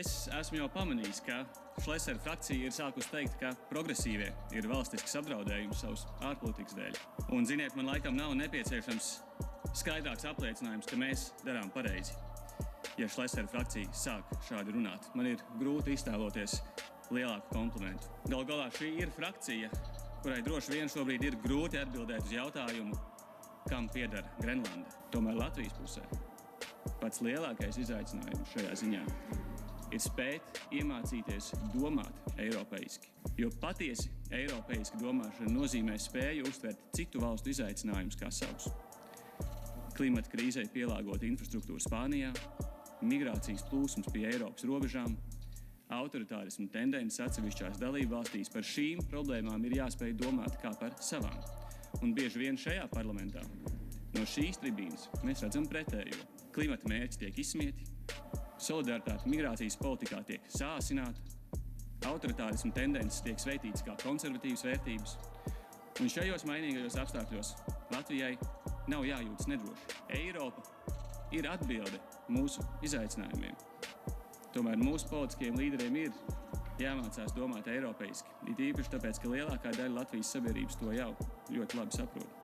Es esmu jau pamanījis, ka Šlesera frakcija ir sākusi teikt, ka progresīvie ir valstisks apdraudējums savas ārpolitikas dēļ. Un, ziniet, man laikam nav nepieciešams skaidrāks apliecinājums, ka mēs darām pareizi. Ja Šlesera frakcija sāk šādi runāt, man ir grūti iztēloties lielāku komplimentu. Galu galā šī ir frakcija, kurai droši vien šobrīd ir grūti atbildēt uz jautājumu, kam pieder Grenlanda. Tomēr Latvijas pusē pats lielākais izaicinājums šajā ziņā ir spēt iemācīties domāt eiropeiski. Jo patiesi eiropeiski domāšana nozīmē spēju uztvert citu valstu izaicinājumus kā savus. Klimata krīzei pielāgot infrastruktūru Spānijā, migrācijas plūsmas pie Eiropas robežām, autoritārismu tendences atsevišķās dalībvalstīs. Par šīm problēmām ir jāspēj domāt kā par savām. Un bieži vien šajā parlamentā no šīs tribīnes mēs redzam pretējo. Klimata mērķi tiek izsmieti, solidaritāte migrācijas politikā tiek sāsināta, autoritārismu tendences tiek sveitītas kā konservatīvas vērtības. Un šajos mainīgajos apstākļos Latvijai nav jājūtas nedroši. Eiropa ir atbilde mūsu izaicinājumiem. Tomēr mūsu politiskiem līderiem ir jāmācās domāt eiropeiski. It īpaši tāpēc, ka lielākā daļa Latvijas sabiedrības to jau ļoti labi saprot.